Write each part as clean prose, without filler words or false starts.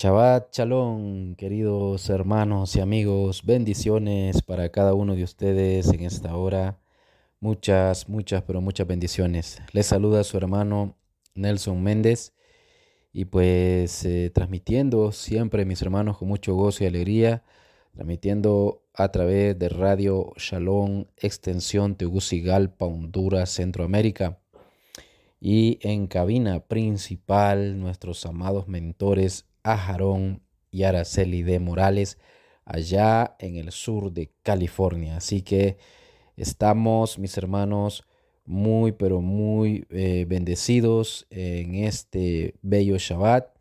Shabbat Shalom, queridos hermanos y amigos, bendiciones para cada uno de ustedes en esta hora. Pero muchas bendiciones. Les saluda su hermano Nelson Méndez y pues transmitiendo siempre, mis hermanos, con mucho gozo y alegría, transmitiendo a través de Radio Shalom, extensión Tegucigalpa, Honduras, Centroamérica. Y en cabina principal, nuestros amados mentores Ajarón y Araceli de Morales, allá en el sur de California. Así que estamos, mis hermanos, muy bendecidos en este bello Shabbat,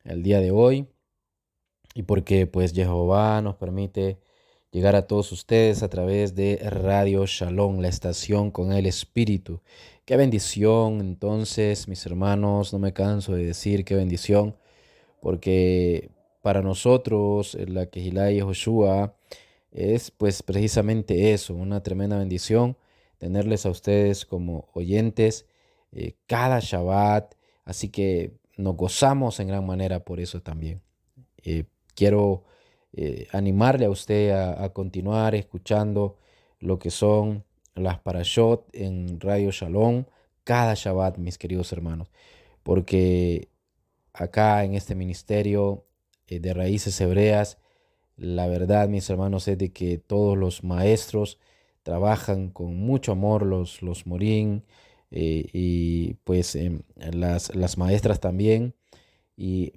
el día de hoy. Y porque pues Jehová nos permite llegar a todos ustedes a través de Radio Shalom, la estación con el Espíritu. Qué bendición, entonces, mis hermanos, no me canso de decir qué bendición, porque para nosotros la Kehilá y Joshua es pues precisamente eso, una tremenda bendición tenerles a ustedes como oyentes cada Shabbat, así que nos gozamos en gran manera por eso también. Eh, Quiero animarle a usted a continuar escuchando lo que son las parashot en Radio Shalom cada Shabbat, mis queridos hermanos, porque acá en este ministerio de raíces hebreas, la verdad, mis hermanos, es de que todos los maestros trabajan con mucho amor, los morín, y pues las maestras también, y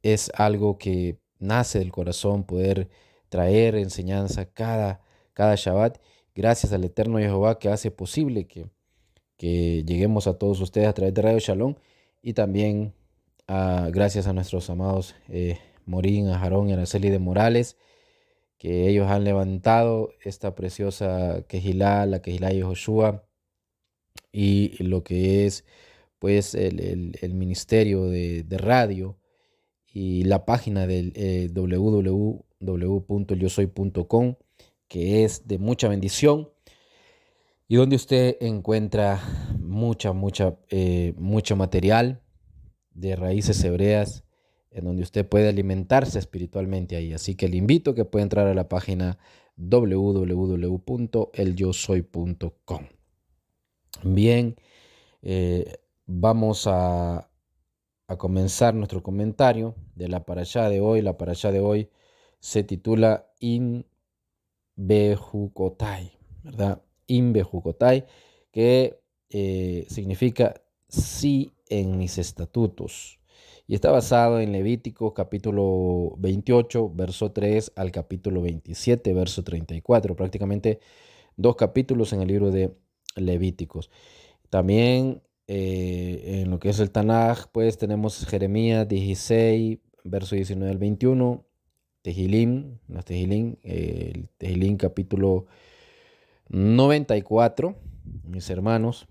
es algo que nace del corazón poder traer enseñanza cada Shabbat, gracias al eterno Jehová que hace posible que lleguemos a todos ustedes a través de Radio Shalom y también gracias a nuestros amados Morín, Ajarón y Araceli de Morales, que ellos han levantado esta preciosa Kehilá, la Kehilá de Joshua, y lo que es pues el ministerio de radio y la página del www.elyosoy.com, que es de mucha bendición y donde usted encuentra mucho material de raíces hebreas en donde usted puede alimentarse espiritualmente ahí. Así que le invito a que pueda entrar a la página www.elyosoy.com. Bien, vamos a comenzar nuestro comentario de la parashá de hoy. La parashá de hoy se titula In Bejucotai, ¿verdad? In Bejucotai, que significa sí en mis estatutos. Y está basado en Levítico capítulo 28, verso 3 al capítulo 27, verso 34. Prácticamente dos capítulos en el libro de Levíticos. También en lo que es el Tanaj, pues tenemos Jeremías 16, verso 19 al 21, Tehilim, los Tehilim, el Tehilim capítulo 94, mis hermanos,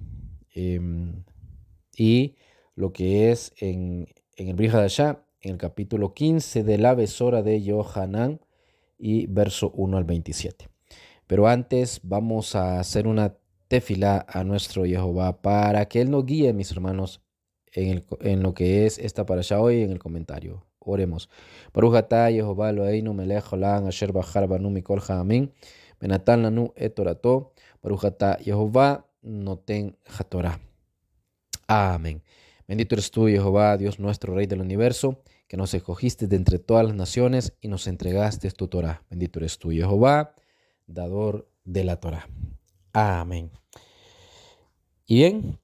y lo que es en el Brit Hadashah, en el capítulo 15 de la Besora de Yohanan y verso 1 al 27. Pero antes vamos a hacer una tefilá a nuestro Jehová para que Él nos guíe, mis hermanos, en lo que es esta parashá hoy en el comentario. Oremos. Baruch atah Jehová Eloheinu melech haolam asher bachar banu mikol ha'amim venatan lanu et torato. Baruch atah Jehová noten hatorá. Amén. Bendito eres tú, Jehová, Dios nuestro, Rey del universo, que nos escogiste de entre todas las naciones y nos entregaste tu Torah. Bendito eres tú, Jehová, dador de la Torah. Amén. Y bien,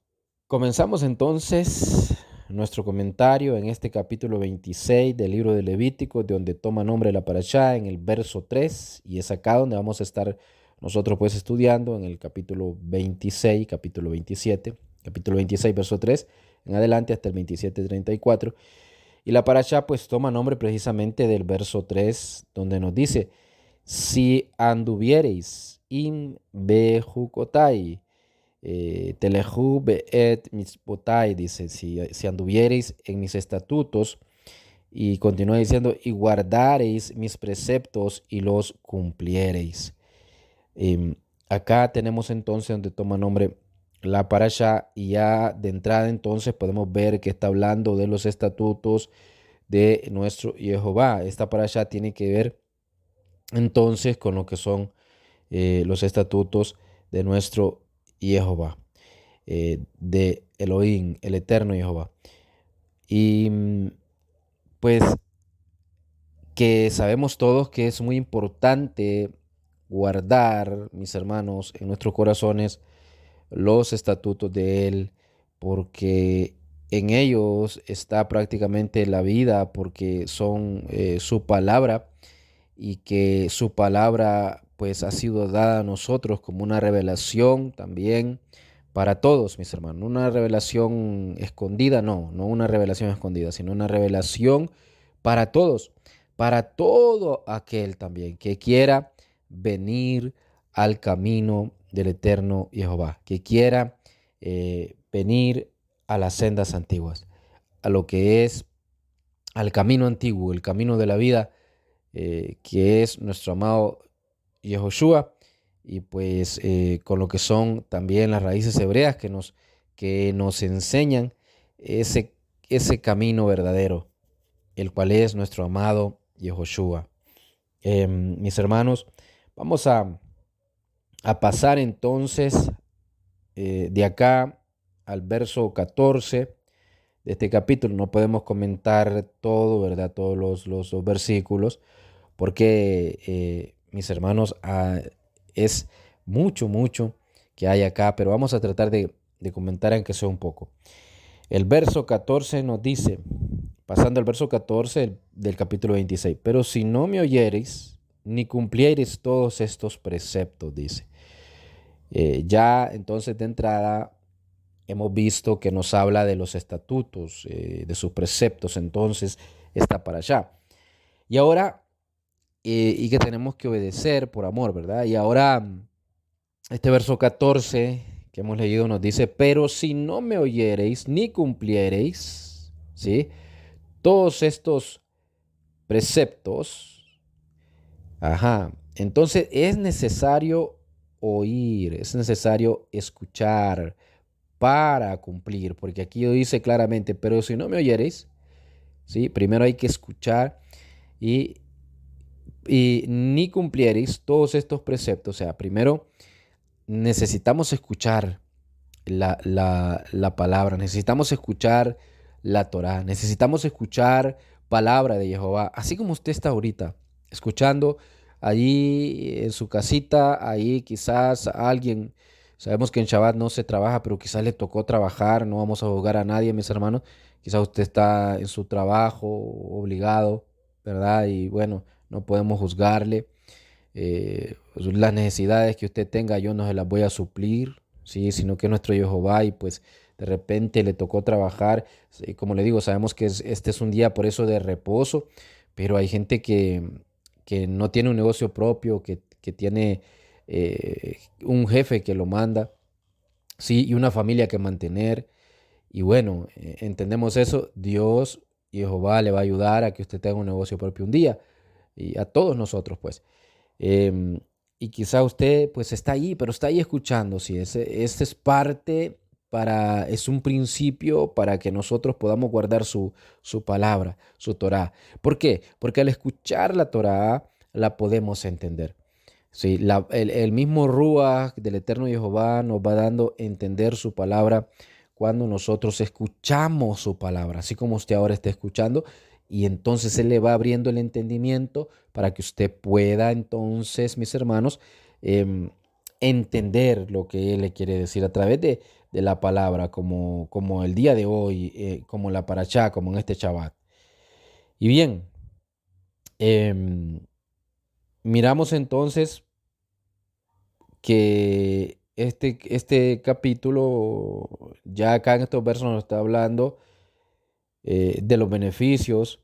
comenzamos entonces nuestro comentario en este capítulo 26 del libro de Levítico, de donde toma nombre la parashá en el verso 3, y es acá donde vamos a estar nosotros pues estudiando en el capítulo 26, capítulo 27, capítulo 26, verso 3, en adelante hasta el 27, 34. Y la parashá pues toma nombre precisamente del verso 3, donde nos dice, si anduviereis in bejucotai, telehu beet mitzvotai, dice, si anduviereis en mis estatutos, y continúa diciendo, y guardareis mis preceptos y los cumpliereis. Acá tenemos entonces donde toma nombre la parashá, y ya de entrada entonces podemos ver que está hablando de los estatutos, de nuestro Jehová. Esta parashá tiene que ver entonces con lo que son los estatutos de nuestro Jehová, de Elohim, el eterno Jehová. Y pues que sabemos todos que es muy importante guardar, mis hermanos, en nuestros corazones los estatutos de Él, porque en ellos está prácticamente la vida, porque son su palabra, y que su palabra pues ha sido dada a nosotros como una revelación también para todos, mis hermanos. Una revelación escondida, no una revelación escondida, sino una revelación para todos, para todo aquel también que quiera venir al camino del eterno Jehová, que quiera venir a las sendas antiguas, a lo que es al camino antiguo, el camino de la vida, que es nuestro amado Yehoshua, y pues con lo que son también las raíces hebreas que nos enseñan ese camino verdadero, el cual es nuestro amado Yehoshua. Mis hermanos, vamos a pasar entonces de acá al verso 14 de este capítulo. No podemos comentar todo, ¿verdad? Todos los versículos, porque, mis hermanos, es mucho que hay acá, pero vamos a tratar de comentar aunque sea un poco. El verso 14 nos dice, pasando al verso 14 del capítulo 26, pero si no me oyereis, ni cumpliereis todos estos preceptos, dice. Ya entonces de entrada hemos visto que nos habla de los estatutos, de sus preceptos, entonces está para allá. Y ahora, y que tenemos que obedecer por amor, ¿verdad? Y ahora, este verso 14 que hemos leído nos dice, pero si no me oyereis ni cumpliereis, ¿sí? Todos estos preceptos, entonces es necesario oír, es necesario escuchar para cumplir, porque aquí dice claramente, pero si no me oyereis, ¿sí? Primero hay que escuchar y ni cumpliereis todos estos preceptos. O sea, primero necesitamos escuchar la palabra, necesitamos escuchar la Torá, necesitamos escuchar palabra de Jehová, así como usted está ahorita, escuchando allí en su casita, ahí quizás a alguien, sabemos que en Shabbat no se trabaja, pero quizás le tocó trabajar, no vamos a juzgar a nadie, mis hermanos, quizás usted está en su trabajo obligado, ¿verdad? Y bueno, no podemos juzgarle. Las necesidades que usted tenga yo no se las voy a suplir, ¿sí? Sino que nuestro Jehová, y pues de repente le tocó trabajar, sí, como le digo, sabemos que este es un día por eso de reposo, pero hay gente que no tiene un negocio propio, que tiene un jefe que lo manda, ¿sí? Y una familia que mantener. Y bueno, entendemos eso, Dios y Jehová le va a ayudar a que usted tenga un negocio propio un día, y a todos nosotros pues. Em, y quizá usted pues está ahí, pero está ahí escuchando, sí, ese es parte es un principio para que nosotros podamos guardar su palabra, su Torá. ¿Por qué? Porque al escuchar la Torá la podemos entender. Sí, el mismo Ruach del eterno Jehová nos va dando a entender su palabra cuando nosotros escuchamos su palabra, así como usted ahora está escuchando, y entonces Él le va abriendo el entendimiento para que usted pueda entonces, mis hermanos, entender lo que Él le quiere decir a través de la palabra, como el día de hoy, como la parashá, como en este Shabbat. Y bien, em, miramos entonces que este capítulo, ya acá en estos versos nos está hablando de los beneficios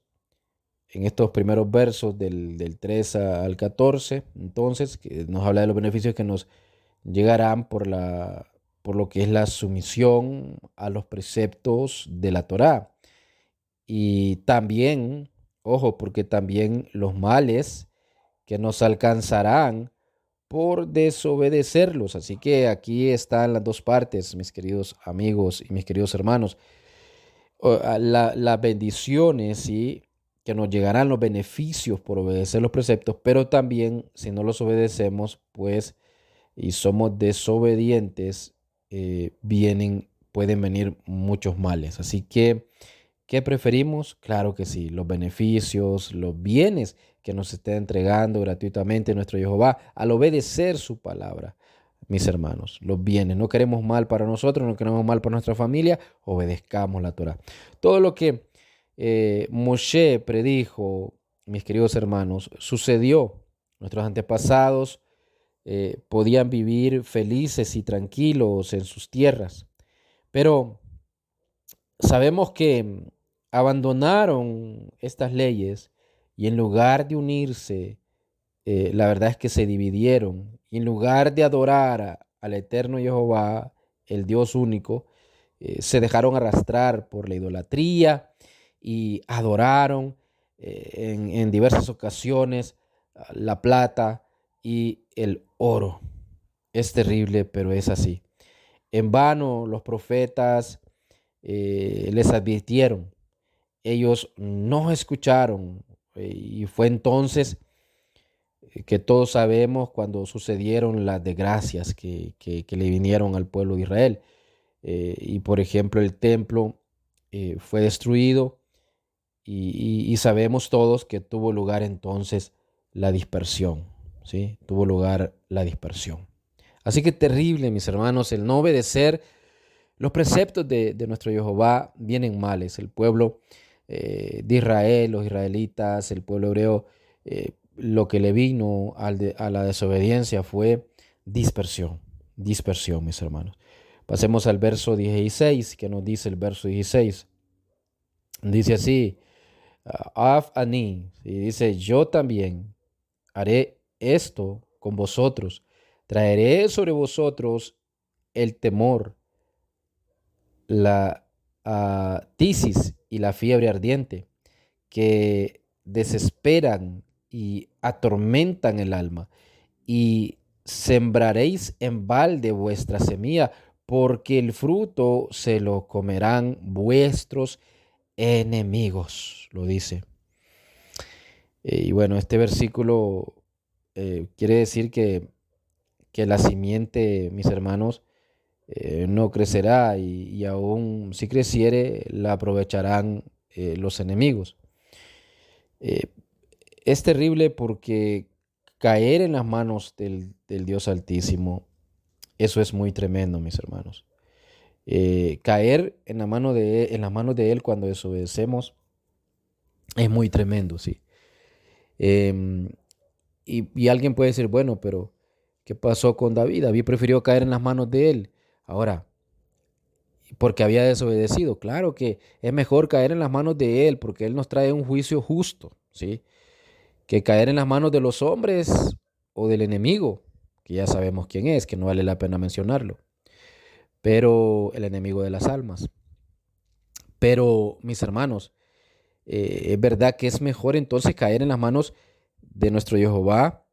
en estos primeros versos del 3 al 14, entonces, que nos habla de los beneficios que nos llegarán por lo que es la sumisión a los preceptos de la Torá. Y también, ojo, porque también los males que nos alcanzarán por desobedecerlos. Así que aquí están las dos partes, mis queridos amigos y mis queridos hermanos. Las bendiciones, ¿sí? que nos llegarán los beneficios por obedecer los preceptos, pero también si no los obedecemos, pues, y somos desobedientes, pueden venir muchos males. Así que, ¿qué preferimos? Claro que sí, los beneficios, los bienes que nos está entregando gratuitamente nuestro Jehová al obedecer su palabra. Mis hermanos, los bienes, no queremos mal para nosotros, no queremos mal para nuestra familia, obedezcamos la Torah. Todo lo que Moshe predijo, mis queridos hermanos, sucedió. Nuestros antepasados podían vivir felices y tranquilos en sus tierras, pero sabemos que abandonaron estas leyes y en lugar de unirse, la verdad es que se dividieron. Y en lugar de adorar al eterno Jehová, el Dios único, se dejaron arrastrar por la idolatría y adoraron en diversas ocasiones la plata y el oro. Es terrible, pero es así. En vano los profetas les advirtieron. Ellos no escucharon y fue entonces que todos sabemos cuando sucedieron las desgracias que le vinieron al pueblo de Israel. Y por ejemplo el templo fue destruido y sabemos todos que tuvo lugar entonces la dispersión, ¿sí? Tuvo lugar la dispersión. Así que terrible, mis hermanos, el no obedecer los preceptos de nuestro Jehová vienen males. El pueblo de Israel, los israelitas, el pueblo hebreo, lo que le vino a la desobediencia fue dispersión, dispersión, mis hermanos. Pasemos al verso 16, que nos dice el verso 16. Dice así, Af ani, y dice, yo también haré esto con vosotros, traeré sobre vosotros el temor, la tisis y la fiebre ardiente, que desesperan y atormentan el alma, y sembraréis en balde vuestra semilla, porque el fruto se lo comerán vuestros enemigos, lo dice. Y bueno, este versículo quiere decir que la simiente, mis hermanos, no crecerá y aún si creciere, la aprovecharán los enemigos. Eh, es terrible porque caer en las manos del Dios Altísimo, eso es muy tremendo, mis hermanos. Caer en las manos de Él cuando desobedecemos es muy tremendo, sí. Em, y alguien puede decir, bueno, pero ¿qué pasó con David? David prefirió caer en las manos de Él. Ahora, porque había desobedecido. Claro que es mejor caer en las manos de Él, porque Él nos trae un juicio justo, ¿sí? Que caer en las manos de los hombres o del enemigo, que ya sabemos quién es, que no vale la pena mencionarlo, pero el enemigo de las almas. Pero, mis hermanos, es verdad que es mejor entonces caer en las manos de nuestro Jehová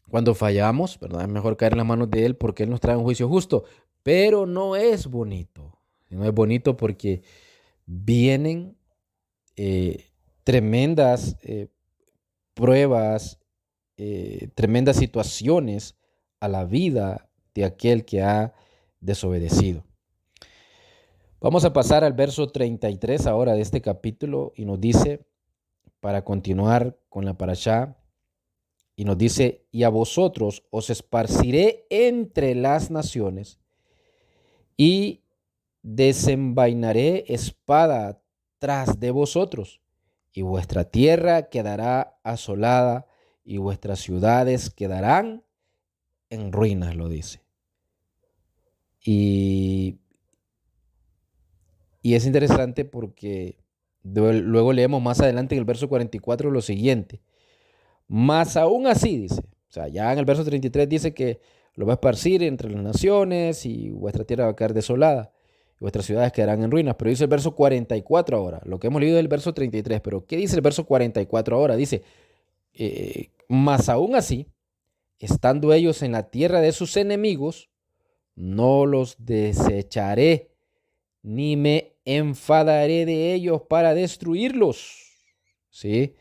cuando fallamos, ¿verdad? Es mejor caer en las manos de Él porque Él nos trae un juicio justo, pero no es bonito. No es bonito porque vienen tremendas pruebas, tremendas situaciones a la vida de aquel que ha desobedecido. Vamos a pasar al verso 33 ahora de este capítulo y nos dice, para continuar con la parashá, y nos dice, y a vosotros os esparciré entre las naciones y desenvainaré espada tras de vosotros, y vuestra tierra quedará asolada y vuestras ciudades quedarán en ruinas, lo dice. Y es interesante porque luego leemos más adelante en el verso 44 lo siguiente. Mas aún así, dice, o sea, ya en el verso 33 dice que lo va a esparcir entre las naciones y vuestra tierra va a quedar desolada y vuestras ciudades quedarán en ruinas. Pero dice el verso 44 ahora, lo que hemos leído del verso 33, pero ¿qué dice el verso 44 ahora? Dice, mas aún así, estando ellos en la tierra de sus enemigos, no los desecharé, ni me enfadaré de ellos para destruirlos. ¿sí?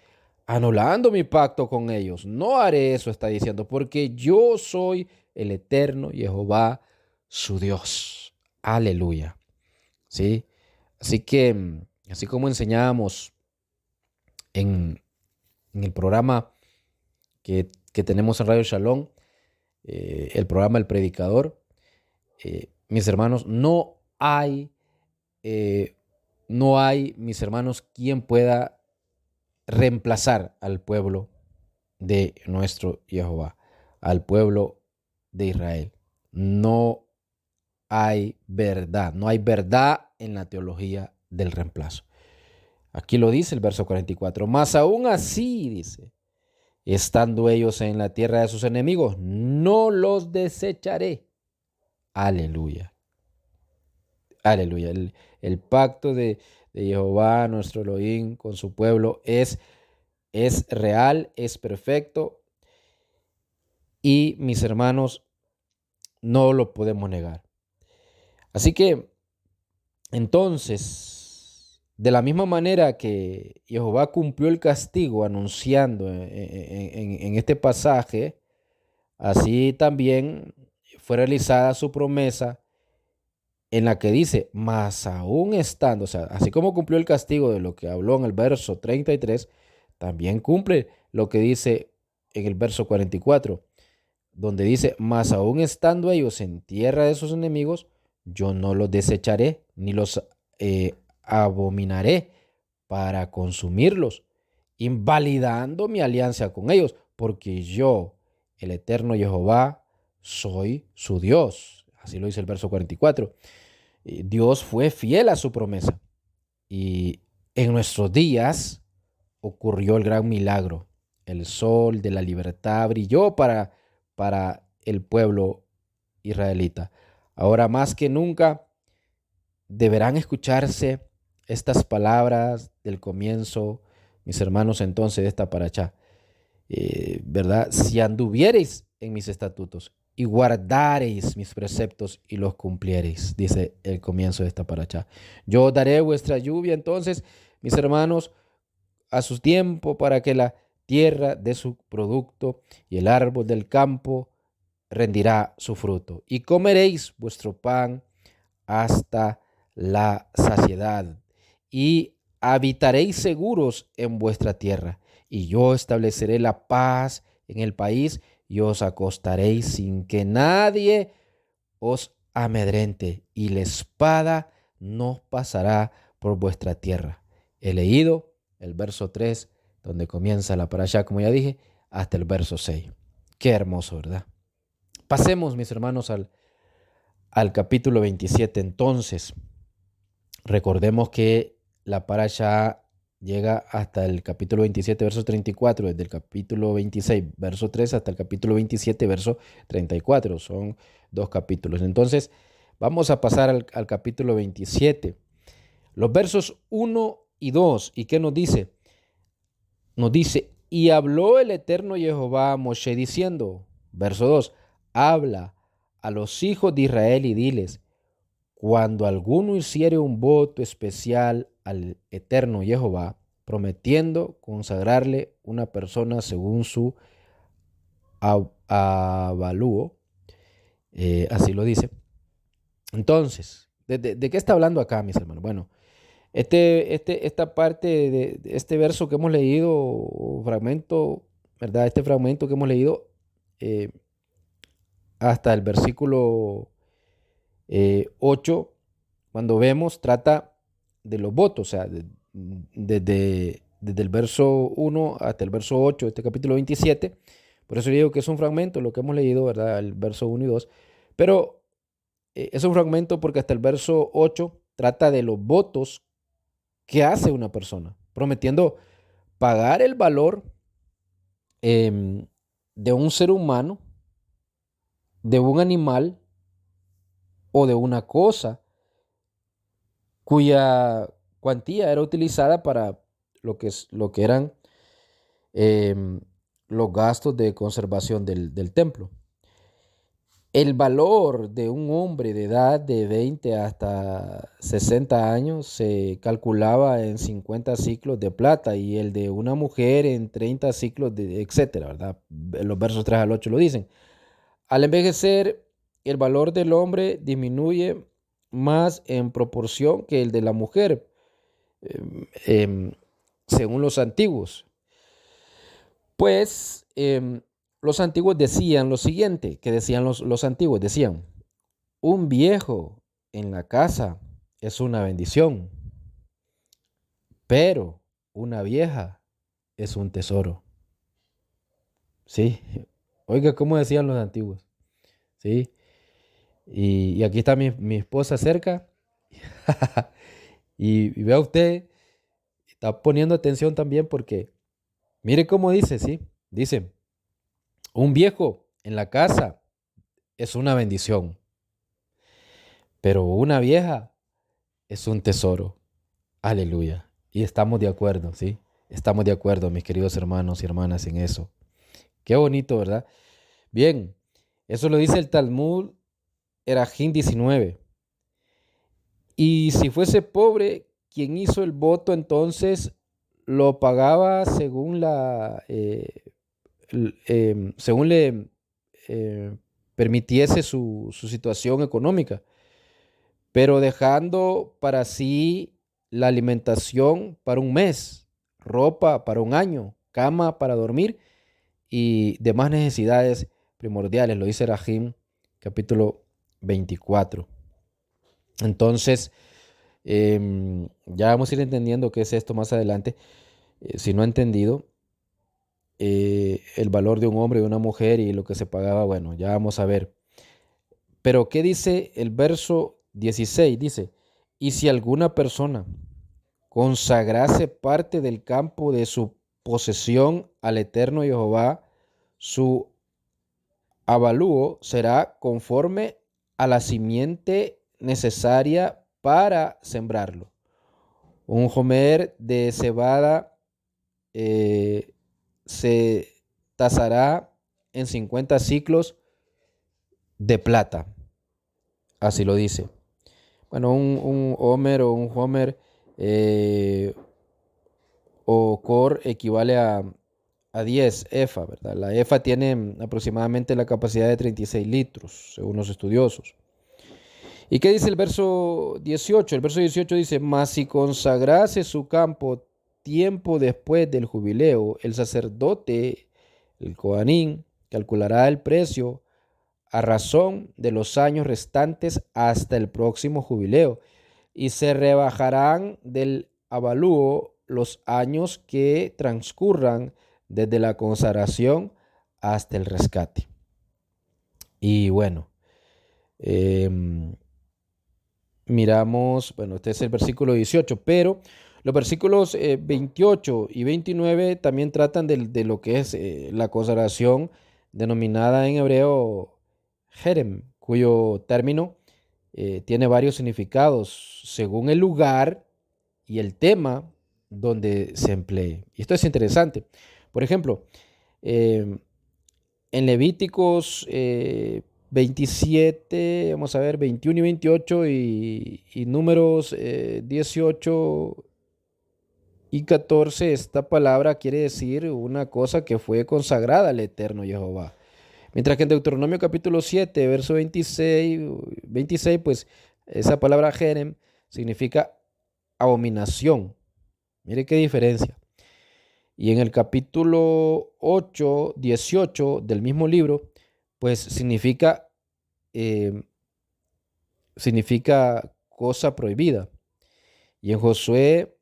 Anulando mi pacto con ellos. No haré eso, está diciendo, porque yo soy el eterno Jehová, su Dios. Aleluya, ¿sí? Así que, así como enseñábamos en, en el programa que tenemos en Radio Shalom, el programa El Predicador, mis hermanos, eh, no hay, mis hermanos, quien pueda reemplazar al pueblo de nuestro Jehová, al pueblo de Israel. No no hay verdad en la teología del reemplazo. Aquí lo dice el verso 44, mas aún así, dice, estando ellos en la tierra de sus enemigos, no los desecharé. Aleluya. Aleluya. El pacto de Jehová, nuestro Elohim, con su pueblo es real, es perfecto y mis hermanos, no lo podemos negar. Así que, entonces, de la misma manera que Jehová cumplió el castigo anunciando en este pasaje, así también fue realizada su promesa en la que dice, mas aún estando, o sea, así como cumplió el castigo de lo que habló en el verso 33, también cumple lo que dice en el verso 44, donde dice, mas aún estando ellos en tierra de sus enemigos, yo no los desecharé, ni los abominaré para consumirlos, invalidando mi alianza con ellos, porque yo, el eterno Jehová, soy su Dios. Así lo dice el verso 44. Dios fue fiel a su promesa y en nuestros días ocurrió el gran milagro. El sol de la libertad brilló para el pueblo israelita. Ahora más que nunca deberán escucharse estas palabras del comienzo, mis hermanos, entonces de esta paracha, ¿verdad? Si anduviereis en mis estatutos y guardareis mis preceptos y los cumpliereis, dice el comienzo de esta paracha. Yo daré vuestra lluvia entonces, mis hermanos, a su tiempo para que la tierra dé su producto y el árbol del campo rendirá su fruto. Y comeréis vuestro pan hasta la saciedad y habitaréis seguros en vuestra tierra. Y yo estableceré la paz en el país y os acostaréis sin que nadie os amedrente y la espada no pasará por vuestra tierra. He leído el verso 3, donde comienza la parashá, como ya dije, hasta el verso 6. Qué hermoso, ¿verdad? Pasemos, mis hermanos, al capítulo 27. Entonces, recordemos que la parashá llega hasta el capítulo 27, verso 34, desde el capítulo 26, verso 3, hasta el capítulo 27, verso 34. Son 2 capítulos. Entonces, vamos a pasar al capítulo 27. Los versos 1 y 2. ¿Y qué nos dice? Nos dice, y habló el eterno Jehová a Moshe diciendo, verso 2, habla a los hijos de Israel y diles, cuando alguno hiciere un voto especial al eterno Jehová, prometiendo consagrarle una persona según su avalúo, así lo dice. Entonces, ¿de qué está hablando acá, mis hermanos? Bueno, esta parte de este verso que hemos leído, fragmento, ¿verdad? Este fragmento que hemos leído eh, hasta el versículo 8, cuando vemos, trata de los votos, o sea, desde el verso 1 hasta el verso 8 de este capítulo 27. Por eso digo que es un fragmento, lo que hemos leído, ¿verdad? El verso 1 y 2. Pero es un fragmento porque hasta el verso 8 trata de los votos que hace una persona, prometiendo pagar el valor de un ser humano, de un animal o de una cosa cuya cuantía era utilizada para lo que eran los gastos de conservación del templo. El valor de un hombre de edad de 20 hasta 60 años se calculaba en 50 ciclos de plata y el de una mujer en 30 ciclos de etcétera, ¿verdad? Los versos 3 al 8 lo dicen. Al envejecer, el valor del hombre disminuye más en proporción que el de la mujer, em, em, según los antiguos. Pues los antiguos decían lo siguiente, que decían los antiguos, decían, un viejo en la casa es una bendición, pero una vieja es un tesoro. ¿Sí? Oiga, ¿cómo decían los antiguos? ¿Sí? Y aquí está mi esposa cerca. y vea usted, está poniendo atención también porque mire cómo dice, ¿sí? Dice, un viejo en la casa es una bendición, pero una vieja es un tesoro. Aleluya. Y estamos de acuerdo, ¿sí? Estamos de acuerdo, mis queridos hermanos y hermanas, en eso. Qué bonito, ¿verdad? Bien, eso lo dice el Talmud Erajim 19. Y si fuese pobre, quien hizo el voto entonces lo pagaba según le permitiese su situación económica, pero dejando para sí la alimentación para un mes, ropa para un año, cama para dormir y demás necesidades primordiales, lo dice Rahim capítulo 24. Entonces, ya vamos a ir entendiendo qué es esto más adelante. Si no he entendido el valor de un hombre y una mujer y lo que se pagaba, bueno, ya vamos a ver. Pero ¿qué dice el verso 16? Dice, y si alguna persona consagrase parte del campo de su posesión al eterno Jehová, su avalúo será conforme a la simiente necesaria para sembrarlo. Un homer de cebada se tasará en 50 ciclos de plata. Así lo dice. Bueno, un homer o un homer o cor equivale a 10 EFA, ¿verdad? La EFA tiene aproximadamente la capacidad de 36 litros, según los estudiosos. ¿Y qué dice el verso 18? El verso 18 dice, mas si consagrase su campo tiempo después del jubileo, el sacerdote, el Coanín, calculará el precio a razón de los años restantes hasta el próximo jubileo, y se rebajarán del avalúo los años que transcurran desde la consagración hasta el rescate. Y bueno, miramos, bueno, este es el versículo 18, pero los versículos 28 y 29 también tratan de lo que es la consagración denominada en hebreo Jerem, cuyo término tiene varios significados según el lugar y el tema donde se emplee. Y esto es interesante. Por ejemplo, en Levíticos 27, vamos a ver, 21 y 28 y números 18 y 14, esta palabra quiere decir una cosa que fue consagrada al eterno Jehová. Mientras que en Deuteronomio capítulo 7, verso 26, pues esa palabra jerem significa abominación. Mire qué diferencia. Y en el capítulo 8, 18 del mismo libro, pues eh, significa cosa prohibida. Y en Josué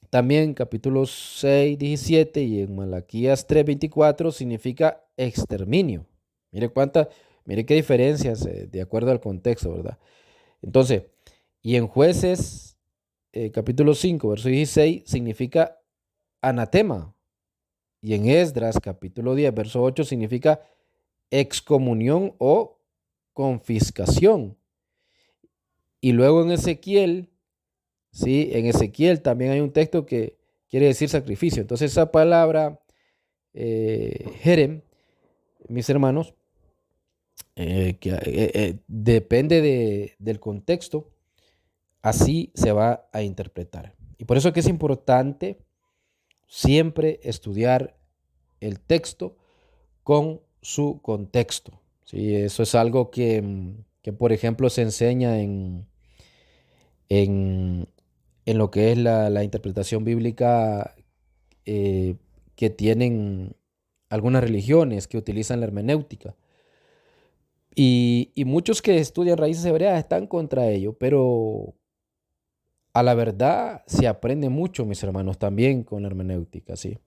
también capítulo 6, 17 y en Malaquías 3, 24 significa exterminio. Mire qué diferencias de acuerdo al contexto, ¿verdad? Entonces, y en Jueces capítulo 5, verso 16 significa anatema. Y en Esdras capítulo 10, verso 8 significa excomunión o confiscación. Y luego en Ezequiel, ¿sí? En Ezequiel también hay un texto que quiere decir sacrificio. Entonces esa palabra, jerem, mis hermanos, depende del contexto, así se va a interpretar. Y por eso que es importante siempre estudiar el texto con su contexto. ¿Sí? Eso es algo que, por ejemplo, se enseña en, en lo que es la interpretación bíblica eh, que tienen algunas religiones que utilizan la hermenéutica. Y muchos que estudian raíces hebreas están contra ello, pero a la verdad se aprende mucho, mis hermanos, también con la hermenéutica, ¿sí?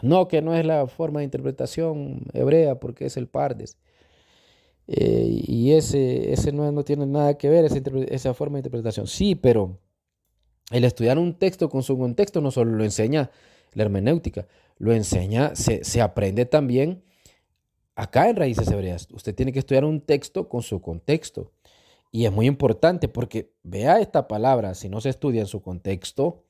No, que no es la forma de interpretación hebrea porque es el Pardes. Y ese no tiene nada que ver, esa forma de interpretación. Sí, pero el estudiar un texto con su contexto no solo lo enseña la hermenéutica, lo enseña, se aprende también acá en Raíces Hebreas. Usted tiene que estudiar un texto con su contexto. Y es muy importante porque vea esta palabra, si no se estudia en su contexto,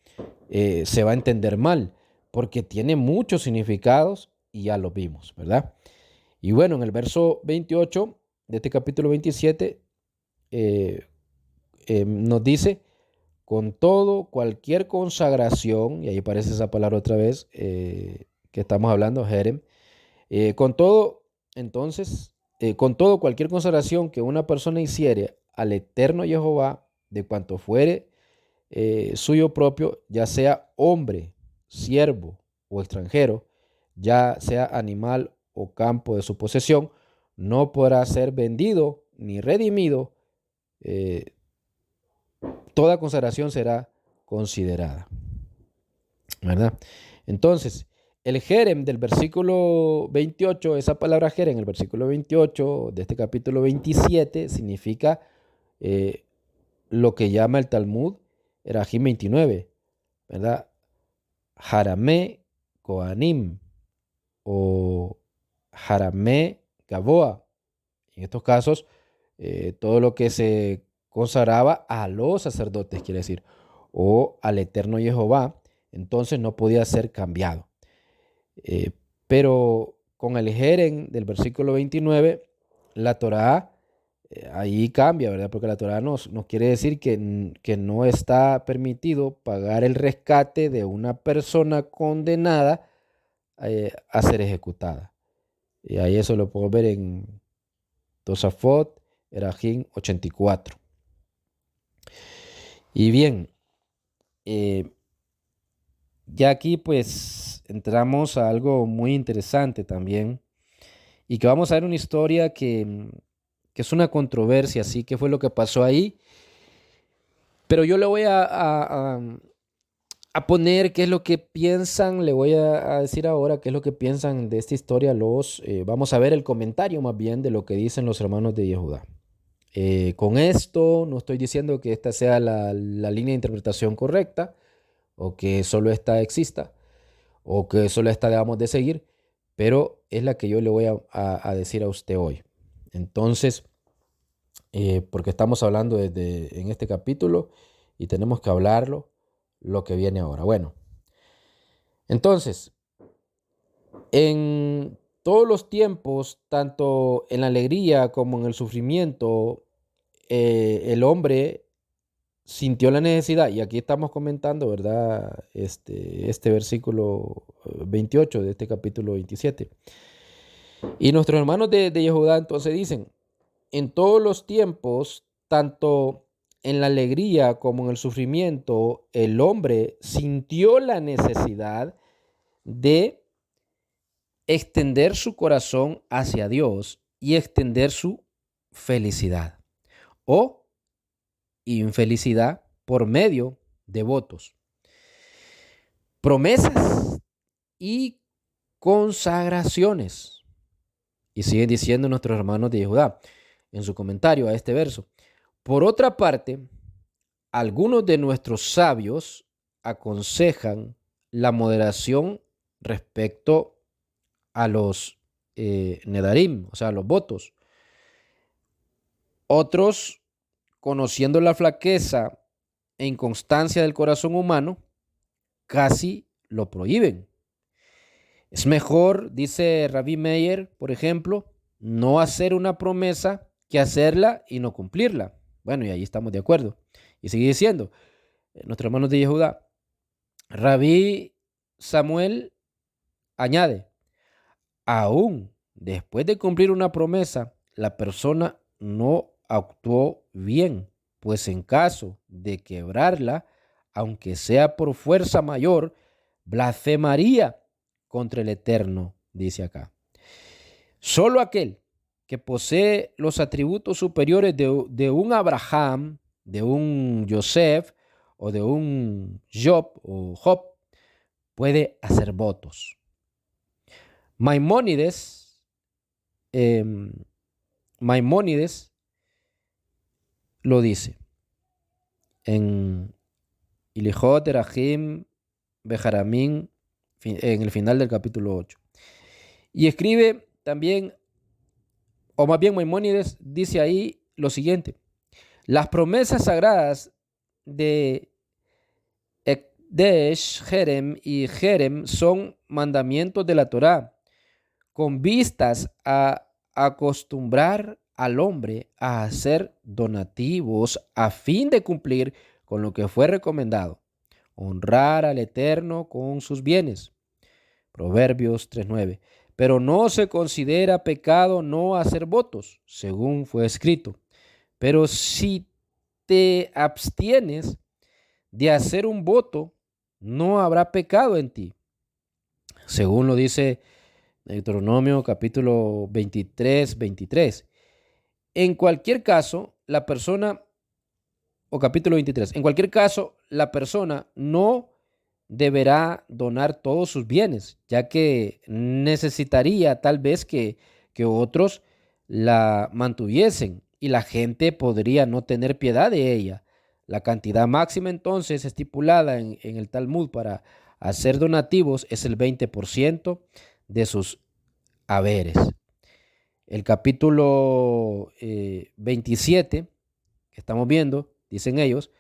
se va a entender mal, porque tiene muchos significados y ya lo vimos, ¿verdad? Y bueno, en el verso 28 de este capítulo 27 eh, nos dice, con todo, cualquier consagración, y ahí aparece esa palabra otra vez que estamos hablando, Jerem, con todo, entonces, con todo, cualquier consagración que una persona hiciere al eterno Jehová, de cuanto fuere suyo propio, ya sea hombre, siervo o extranjero, ya sea animal o campo de su posesión, no podrá ser vendido ni redimido. eh, Toda consagración será considerada, ¿verdad? Entonces, el jerem del versículo 28, esa palabra jerem en el versículo 28 de este capítulo 27 significa eh, lo que llama el Talmud Erajim 29, ¿verdad? Jaramé Koanim o Jaramé Gaboa. En estos casos, todo lo que se consagraba a los sacerdotes, quiere decir, o al eterno Jehová, entonces no podía ser cambiado. Eh, pero con el Jeren del versículo 29, la Torá ahí cambia, ¿verdad? Porque la Torá nos quiere decir que no está permitido pagar el rescate de una persona condenada a ser ejecutada. Y ahí eso lo podemos ver en Tosafot, Erajim 84. Y bien, eh, ya aquí pues entramos a algo muy interesante también y que vamos a ver una historia que es una controversia, ¿sí? ¿Qué fue lo que pasó ahí? Pero yo le voy a poner qué es lo que piensan, le voy a decir ahora qué es lo que piensan de esta historia vamos a ver el comentario más bien de lo que dicen los hermanos de Yehudá. Con esto no estoy diciendo que esta sea la línea de interpretación correcta o que solo esta exista o que solo esta debamos de seguir, pero es la que yo le voy a decir a usted hoy. Entonces, porque estamos hablando en este capítulo y tenemos que hablarlo lo que viene ahora. Bueno, entonces, en todos los tiempos, tanto en la alegría como en el sufrimiento, el hombre sintió la necesidad, y aquí estamos comentando, ¿verdad? Este versículo 28 de este capítulo 27. Y nuestros hermanos de Yehudá entonces dicen, en todos los tiempos, tanto en la alegría como en el sufrimiento, el hombre sintió la necesidad de extender su corazón hacia Dios y extender su felicidad o infelicidad por medio de votos, promesas y consagraciones. Y siguen diciendo nuestros hermanos de Judá en su comentario a este verso. Por otra parte, algunos de nuestros sabios aconsejan la moderación respecto a los nedarim, o sea, los votos. Otros, conociendo la flaqueza e inconstancia del corazón humano, casi lo prohíben. Es mejor, dice Rabbi Meir, por ejemplo, no hacer una promesa que hacerla y no cumplirla. Bueno, y ahí estamos de acuerdo. Y sigue diciendo, nuestros hermanos de Yehudá, Rabí Samuel añade, aún después de cumplir una promesa, la persona no actuó bien, pues en caso de quebrarla, aunque sea por fuerza mayor, blasfemaría contra el Eterno, dice acá. Solo aquel que posee los atributos superiores de un Abraham, de un Joseph o de un Job puede hacer votos. Maimónides, em, Maimónides lo dice en Ilihot Erahim Bejaramín, en el final del capítulo 8. Y escribe también, o más bien Maimónides dice ahí lo siguiente: las promesas sagradas de Ekdesh, Jerem y Jerem son mandamientos de la Torá, con vistas a acostumbrar al hombre a hacer donativos a fin de cumplir con lo que fue recomendado, honrar al Eterno con sus bienes. Proverbios 3:9. Pero no se considera pecado no hacer votos, según fue escrito. Pero si te abstienes de hacer un voto, no habrá pecado en ti, según lo dice Deuteronomio capítulo 23:23. En cualquier caso, la persona, o capítulo 23, en cualquier caso, la persona no deberá donar todos sus bienes, ya que necesitaría tal vez que otros la mantuviesen y la gente podría no tener piedad de ella. La cantidad máxima entonces estipulada en el Talmud para hacer donativos es el 20% de sus haberes. El capítulo 27 que estamos viendo, dicen ellos,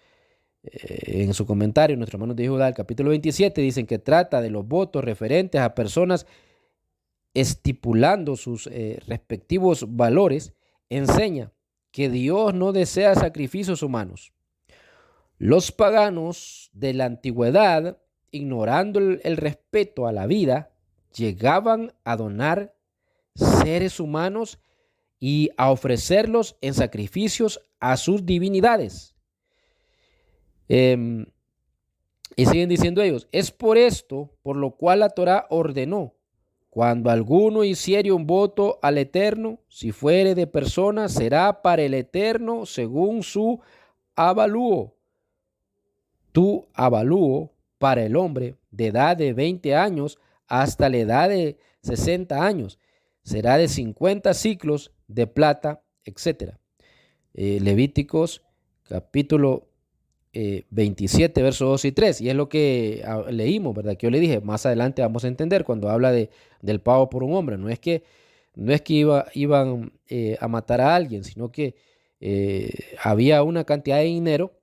en su comentario, nuestros hermanos de Judá, el capítulo 27, dicen que trata de los votos referentes a personas estipulando sus respectivos valores, enseña que Dios no desea sacrificios humanos. Los paganos de la antigüedad, ignorando el respeto a la vida, llegaban a donar seres humanos y a ofrecerlos en sacrificios a sus divinidades. Y siguen diciendo ellos, es por esto por lo cual la Torá ordenó, cuando alguno hiciere un voto al Eterno, si fuere de persona, será para el Eterno según su avalúo. Tu avalúo para el hombre de edad de 20 años hasta la edad de 60 años será de 50 ciclos de plata, etc. Levíticos capítulo 27, versos 2 y 3. Y es lo que leímos, ¿verdad? Que yo le dije, más adelante vamos a entender cuando habla del pago por un hombre. No es que iban a matar a alguien, sino que había una cantidad de dinero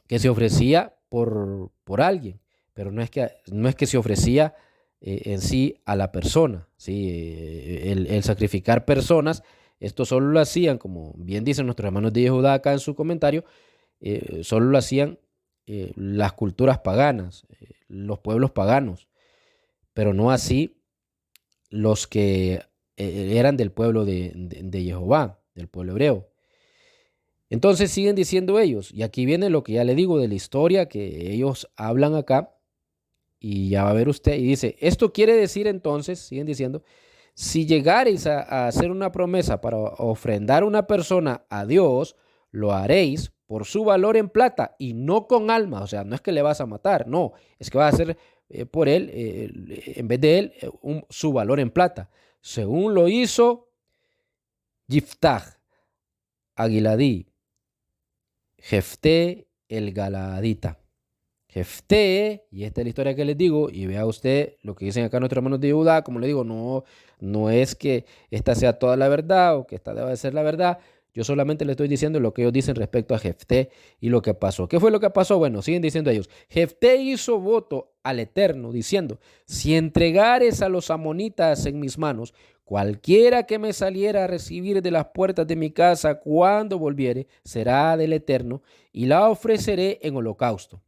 que se ofrecía por alguien, pero no es que se ofrecía en sí a la persona, ¿sí? El sacrificar personas, esto solo lo hacían, como bien dicen nuestros hermanos de Judá acá en su comentario, solo lo hacían las culturas paganas, los pueblos paganos, pero no así los que eran del pueblo de Jehová, del pueblo hebreo. Entonces siguen diciendo ellos, y aquí viene lo que ya le digo de la historia que ellos hablan acá, y ya va a ver usted, y dice, esto quiere decir entonces, siguen diciendo, si llegareis a hacer una promesa para ofrendar una persona a Dios, lo haréis por su valor en plata y no con alma. O sea, no es que le vas a matar, no, es que vas a hacer por él, en vez de él, su valor en plata. Según lo hizo Yiftach, Aguiladí, Jefté el Galaadita. Jefté, y esta es la historia que les digo, y vea usted lo que dicen acá nuestros hermanos de Judá, como le digo, no es que esta sea toda la verdad o que esta deba de ser la verdad, Yo solamente le estoy diciendo lo que ellos dicen respecto a Jefté y lo que pasó. ¿Qué fue lo que pasó? Bueno, siguen diciendo ellos. Jefté hizo voto al Eterno diciendo, si entregares a los amonitas en mis manos, cualquiera que me saliera a recibir de las puertas de mi casa cuando volviere, será del Eterno y la ofreceré en holocausto.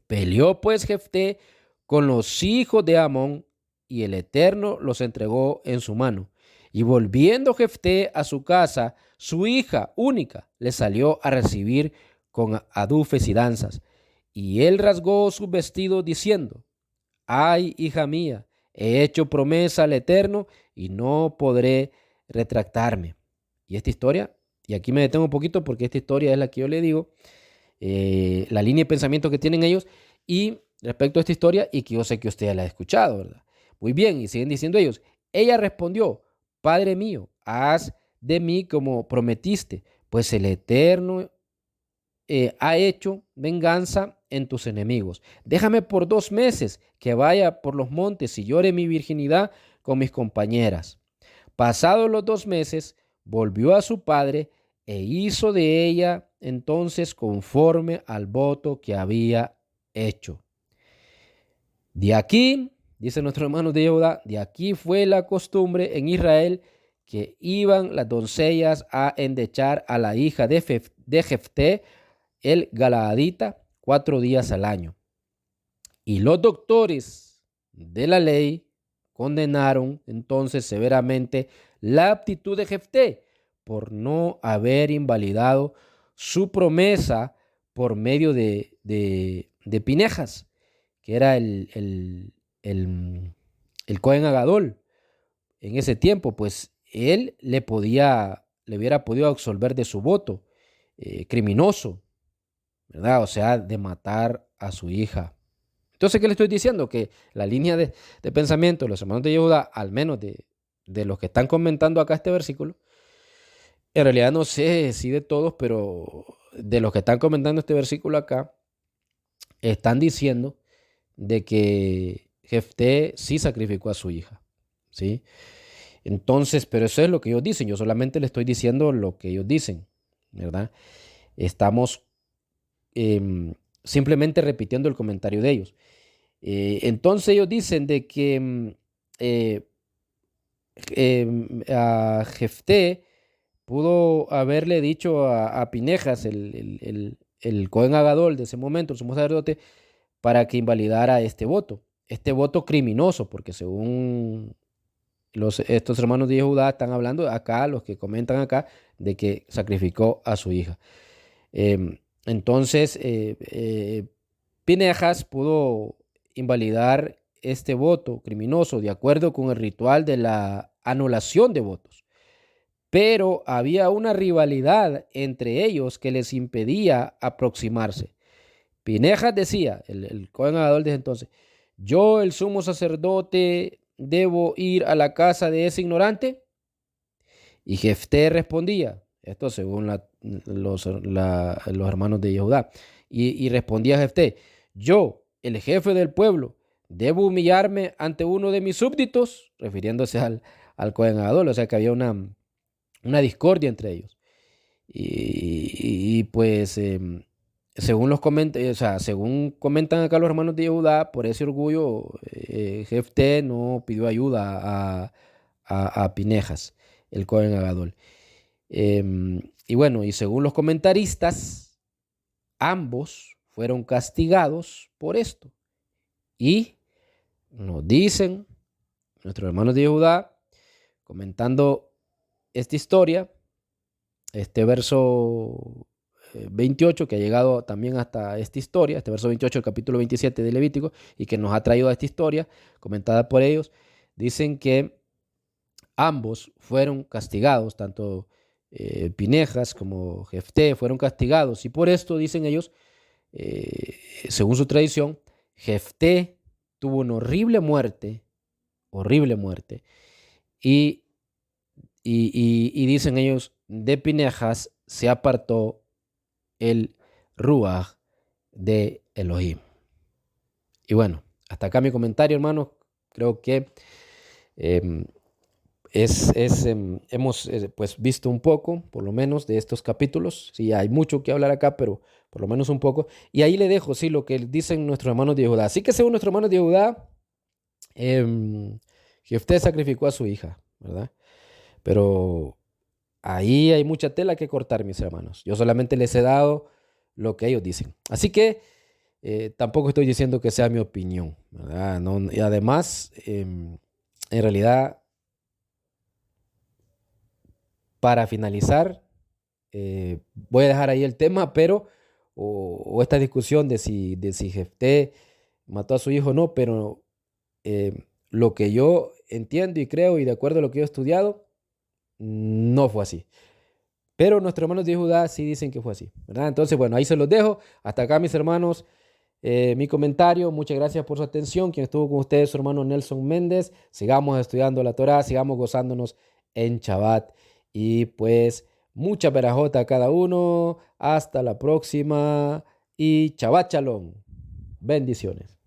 Peleó pues Jefté con los hijos de Amón y el Eterno los entregó en su mano. Y volviendo Jefté a su casa, su hija única le salió a recibir con adufes y danzas. Y él rasgó sus vestidos diciendo, ay, hija mía, he hecho promesa al Eterno y no podré retractarme. Y esta historia, y aquí me detengo un poquito porque esta historia es la que yo le digo, la línea de pensamiento que tienen ellos y respecto a esta historia y que yo sé que usted ya la ha escuchado, ¿verdad? Muy bien, y siguen diciendo ellos, ella respondió, Padre mío, haz de mí como prometiste, pues el Eterno ha hecho venganza en tus enemigos. Déjame por 2 meses que vaya por los montes y llore mi virginidad con mis compañeras. Pasados los 2 meses, volvió a su padre e hizo de ella entonces conforme al voto que había hecho. De aquí, dice nuestro hermano de Judá, de aquí fue la costumbre en Israel que iban las doncellas a endechar a la hija de Jefté, el Galaadita, 4 días al año. Y los doctores de la ley condenaron entonces severamente la aptitud de Jefté por no haber invalidado su promesa por medio de Pinejas, que era el Cohen Agadol. En ese tiempo, pues él le hubiera podido absolver de su voto criminoso, ¿verdad? O sea, de matar a su hija. Entonces, ¿qué le estoy diciendo? Que la línea de pensamiento de los hermanos de Judá, al menos de los que están comentando acá este versículo, en realidad no sé si de todos, pero de los que están comentando este versículo acá, están diciendo de que Jefté sí sacrificó a su hija, ¿sí? Entonces, pero eso es lo que ellos dicen, yo solamente le estoy diciendo lo que ellos dicen, ¿verdad? Estamos simplemente repitiendo el comentario de ellos. Entonces ellos dicen de que a Jefté pudo haberle dicho a Pinejas, el Cohen Agadol de ese momento, el sumo sacerdote, para que invalidara este voto criminoso, porque según estos hermanos de Judá están hablando acá, los que comentan acá, de que sacrificó a su hija. Entonces, Pinejas pudo invalidar este voto criminoso de acuerdo con el ritual de la anulación de votos. Pero había una rivalidad entre ellos que les impedía aproximarse. Pinejas decía, el Cohen Gadol desde entonces, yo, el sumo sacerdote, debo ir a la casa de ese ignorante. Y Jefté respondía, esto según los hermanos de Judá, y respondía Jefté, yo, el jefe del pueblo, debo humillarme ante uno de mis súbditos, refiriéndose al Cohen Gadol, o sea que había una discordia entre ellos. Y pues, según comentan acá los hermanos de Judá, por ese orgullo, Jefté no pidió ayuda a Pinejas, el Cohen Agadol. Y bueno, y según los comentaristas, ambos fueron castigados por esto. Y nos dicen nuestros hermanos de Judá, comentando esta historia, este verso 28 que ha llegado también hasta esta historia, este verso 28 del capítulo 27 de Levítico, y que nos ha traído a esta historia comentada por ellos, dicen que ambos fueron castigados, tanto Pinejas como Jefté fueron castigados, y por esto dicen ellos, según su tradición, Jefté tuvo una horrible muerte, y, y dicen ellos, de Pinejas se apartó el Ruach de Elohim. Y bueno, hasta acá mi comentario, hermanos. Creo que hemos pues visto un poco, por lo menos, de estos capítulos. Sí, hay mucho que hablar acá, pero por lo menos un poco. Y ahí le dejo, sí, lo que dicen nuestros hermanos de Judá. Así que según nuestros hermanos de Judá, Jefté sacrificó a su hija, ¿verdad? Pero ahí hay mucha tela que cortar, mis hermanos. Yo solamente les he dado lo que ellos dicen. Así que tampoco estoy diciendo que sea mi opinión, ¿verdad? No, y además, en realidad, para finalizar, voy a dejar ahí el tema, pero, o esta discusión de si Jefté mató a su hijo o no, pero lo que yo entiendo y creo y de acuerdo a lo que yo he estudiado, no fue así. Pero nuestros hermanos de Judá sí dicen que fue así, ¿verdad? Entonces, bueno, ahí se los dejo. Hasta acá, mis hermanos, mi comentario. Muchas gracias por su atención. Quien estuvo con ustedes, su hermano Nelson Méndez. Sigamos estudiando la Torá, sigamos gozándonos en Shabbat. Y pues, mucha perajota a cada uno. Hasta la próxima. Y Shabbat Shalom. Bendiciones.